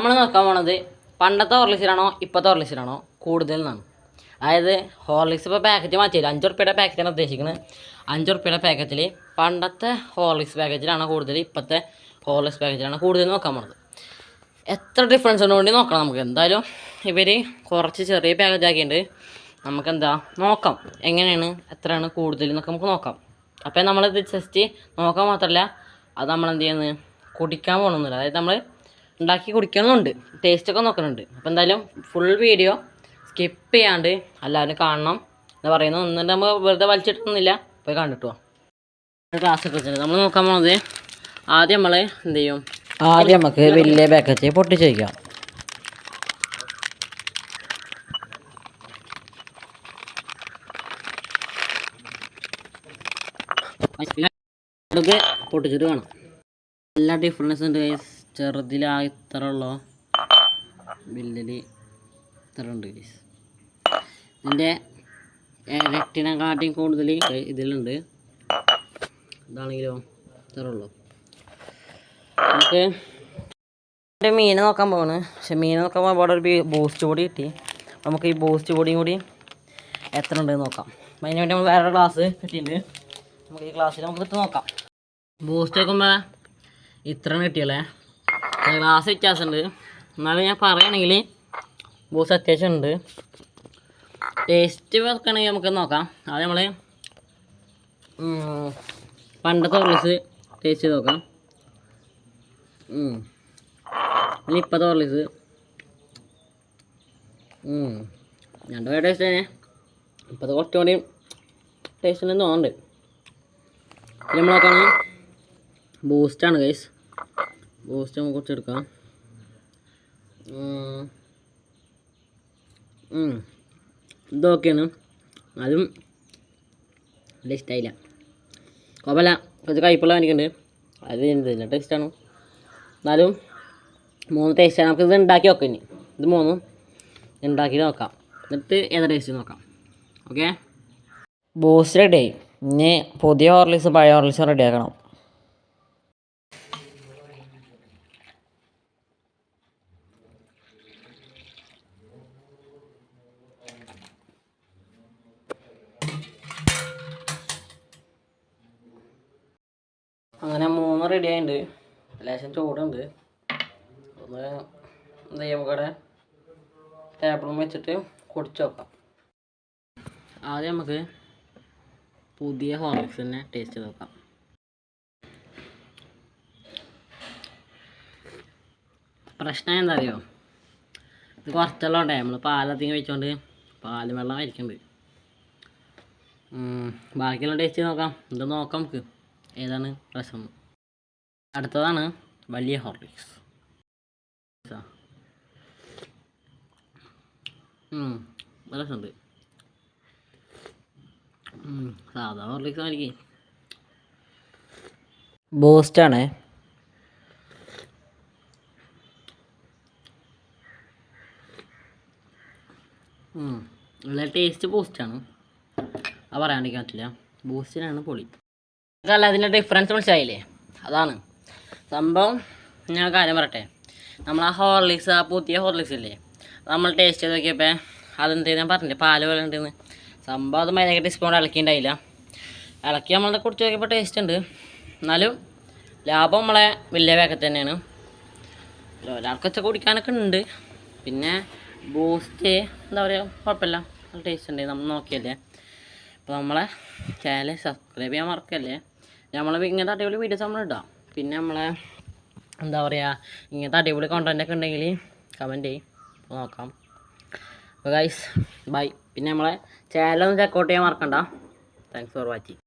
നമ്മൾ നോക്കാൻ പോണത് പണ്ടത്തെ ഹോർലിക്സിലാണോ ഇപ്പോഴത്തെ ഹോർലിക്സിലാണോ കൂടുതൽ എന്നാണ്. അതായത് ഹോർലിക്സ് ഇപ്പോൾ പാക്കറ്റ് മാറ്റിയില്ല, 5 ഉറുപ്പിയുടെ പാക്കറ്റാണ് ഉദ്ദേശിക്കുന്നത്. 5 ഉറുപ്പിയുടെ പാക്കറ്റിൽ പണ്ടത്തെ ഹോർലിക്സ് പാക്കറ്റിലാണോ കൂടുതൽ ഇപ്പോഴത്തെ ഹോർലിക്സ് പാക്കറ്റിലാണ് കൂടുതൽ നോക്കാൻ പോണത്. എത്ര ഡിഫറൻസ് ഉണ്ട് വേണ്ടി നോക്കണം നമുക്ക്. എന്തായാലും ഇവർ കുറച്ച് ചെറിയ പാക്കറ്റ് ആക്കിയിട്ട് നമുക്കെന്താ നോക്കാം എങ്ങനെയാണ് എത്രയാണ് കൂടുതൽ എന്നൊക്കെ നമുക്ക് നോക്കാം. അപ്പോൾ നമ്മളിത് ജസ്റ്റ് നോക്കാൻ മാത്രമല്ല അത് നമ്മളെന്ത് ചെയ്യുന്നത് കുടിക്കാൻ പോകണമെന്നില്ല. അതായത് നമ്മൾ ഉണ്ടാക്കി കുടിക്കണമെന്നുണ്ട്, ടേസ്റ്റൊക്കെ നോക്കുന്നുണ്ട്. അപ്പോൾ എന്തായാലും ഫുൾ വീഡിയോ സ്കിപ്പ് ചെയ്യാണ്ട് എല്ലാവരും കാണണം എന്ന് പറയുന്നു. എന്നിട്ട് നമ്മൾ വെറുതെ വലിച്ചിട്ടൊന്നുമില്ല, പോയി കണ്ടിട്ട് പോവാം. ക്ലാസ്സൊക്കെ വെച്ചിട്ടുണ്ട്. നമ്മൾ നോക്കാൻ പോകുന്നത് ആദ്യം നമ്മൾ എന്ത് ചെയ്യും, ആദ്യം നമുക്ക് വലിയ പാക്കറ്റ് പൊട്ടിച്ച് വയ്ക്കാം. പൊട്ടിച്ചിട്ട് കാണാം എല്ലാ ഡിഫറൻസ് ഉണ്ട്. ചെറുതിൽ ഇത്ര ഉള്ളോ, വലിയ ഇത്ര ഉണ്ട്. ഇതിൻ്റെ ഇരട്ടിനെക്കാട്ടിയും കൂടുതൽ ഇതിലുണ്ട്. ഇതാണെങ്കിലോ ഇത്ര ഉള്ളൂ. നമുക്ക് മീൻ നോക്കാൻ പോവാണ്. പക്ഷെ മീൻ നോക്കാൻ പോകുമ്പോൾ അവിടെ ഒരു ബൂസ്റ്റ് പൊടി കിട്ടി. നമുക്ക് ഈ ബൂസ്റ്റ് പൊടിയും കൂടി എത്ര ഉണ്ടെന്ന് നോക്കാം. അതിന് വേണ്ടി നമ്മൾ വേറെ ഗ്ലാസ് കിട്ടിയിട്ടുണ്ട്. നമുക്ക് ഈ ഗ്ലാസ്സിൽ നമുക്ക് ഇട്ട് നോക്കാം. ബൂസ്റ്റ് വയ്ക്കുമ്പോൾ ഇത്രയാണ് കിട്ടിയല്ലേ. ഗ്ലാസ് വ്യത്യാസമുണ്ട്. എന്നാലും ഞാൻ പറയുകയാണെങ്കിൽ ബൂസ്റ്റ് അത്യാവശ്യം ഉണ്ട്. ടേസ്റ്റ് വെക്കുകയാണെങ്കിൽ നമുക്ക് നോക്കാം. അത് നമ്മൾ പണ്ടത്തെ ഹോർലിക്സ് ടേസ്റ്റ് ചെയ്ത് നോക്കാം. പിന്നെ ഇപ്പോഴത്തെ ഹോർലിക്സ് രണ്ടു പേരുടെ ടേസ്റ്റ് തന്നെ. ഇപ്പോഴത്തെ കുറച്ചും കൂടി ടേസ്റ്റ് ഉണ്ടെന്ന് തോന്നുന്നുണ്ട്. പിന്നെ നമ്മൾ നോക്കുകയാണ് ബൂസ്റ്റാണ് ഗൈസ്. ബൂസ്റ്റ് നമുക്ക് കുറച്ചെടുക്കാം. ഇതൊക്കെയാണ്. അതും നല്ല ഇഷ്ടമായില്ല, കുഴപ്പമില്ല. കുറച്ച് കയ്പുള്ള എനിക്കുണ്ട്. അത് എന്തില്ല ടേസ്റ്റാണ്. എന്നാലും 3 ടേസ്റ്റാണ്. നമുക്ക് ഇത് ഉണ്ടാക്കി നോക്കാം. ഇനി ഇത് 3 ഉണ്ടാക്കി നോക്കാം, എന്നിട്ട് ഏതാ ടേസ്റ്റ് നോക്കാം. ഓക്കെ, ബൂസ്റ്റ് റെഡി ആയി. ഇനി പുതിയ ഹോർലിക്സ് പഴയ ഹോർലിക്സ് റെഡി ആക്കണം. അങ്ങനെ 3 റെഡി ആയിട്ടുണ്ട്. ലേശം ചൂടുണ്ട്. ഒന്ന് എന്ത് ചെയ്യാം, നമുക്കവിടെ ടേബിളും വെച്ചിട്ട് കുടിച്ച് നോക്കാം. ആദ്യം നമുക്ക് പുതിയ ഹോർലിക്സ് തന്നെ ടേസ്റ്റ് ചെയ്ത് നോക്കാം. പ്രശ്നം എന്താ അറിയോ, ഇത് കുറച്ചെല്ലാം ഉണ്ടായി. നമ്മൾ പാലധികം വെച്ചുകൊണ്ട് പാൽ വെള്ളം വരിക്കുന്നുണ്ട്. ബാക്കിയുള്ള ടേസ്റ്റ് ചെയ്ത് നോക്കാം. ഇത് നോക്കാം നമുക്ക് ഏതാണ് രസം. അടുത്തതാണ് വലിയ ഹോർലിക്സ്. രസമുണ്ട്. സാധാ ഹോർലിക്സ് ആയിരിക്കും. ബൂസ്റ്റാണ്. നല്ല ടേസ്റ്റ് ബൂസ്റ്റാണ്. അത് പറയാണ്ടിരിക്കാൻ പറ്റില്ല. ബൂസ്റ്റിനാണ് പൊളി. അല്ല, അതിൻ്റെ ഡിഫറൻസ് മനസ്സിലായില്ലേ? അതാണ് സംഭവം. ഞാൻ കാര്യം പറയട്ടെ, നമ്മൾ ആ ഹോർലിക്സ്, ആ പുതിയ ഹോർലിക്സ് ഇല്ലേ, നമ്മൾ ടേസ്റ്റ് ചെയ്ത് നോക്കിയപ്പോൾ അതെന്ത് ഞാൻ പറഞ്ഞില്ലേ, പാല് പോലെ ഉണ്ടെന്ന്. സംഭവം അത് മര്യാദ ടീസ്പൂൺ ഇളക്കിയിട്ടുണ്ടായില്ല. ഇളക്കി നമ്മളെ കുടിച്ച് നോക്കിയപ്പോൾ ടേസ്റ്റ് ഉണ്ട്. എന്നാലും ലാഭം നമ്മളെ വലിയ പാക്കറ്റ് തന്നെയാണ്. ഒരാൾക്കൊക്കെ കുടിക്കാനൊക്കെ ഉണ്ട്. പിന്നെ ബൂസ്റ്റ് എന്താ പറയുക, കുഴപ്പമില്ല, നല്ല ടേസ്റ്റ് ഉണ്ട്. നമ്മൾ നോക്കിയല്ലേ. അപ്പോൾ നമ്മളെ ചാനൽ സബ്സ്ക്രൈബ് ചെയ്യാൻ മറക്കല്ലേ. നമ്മൾ ഇങ്ങനത്തെ അടിപൊളി വീഡിയോസ് നമ്മൾ ഇടാം. പിന്നെ നമ്മളെ എന്താ പറയുക, ഇങ്ങനത്തെ അടിപൊളി കോണ്ടൻറ്റൊക്കെ ഉണ്ടെങ്കിൽ കമൻറ്റ് ചെയ്യും, നോക്കാം. അപ്പോൾ ഗൈസ് ബൈ. പിന്നെ നമ്മളെ ചാനലൊന്ന് ചെക്കൗട്ട് ചെയ്യാൻ മറക്കണ്ട. Thanks for watching.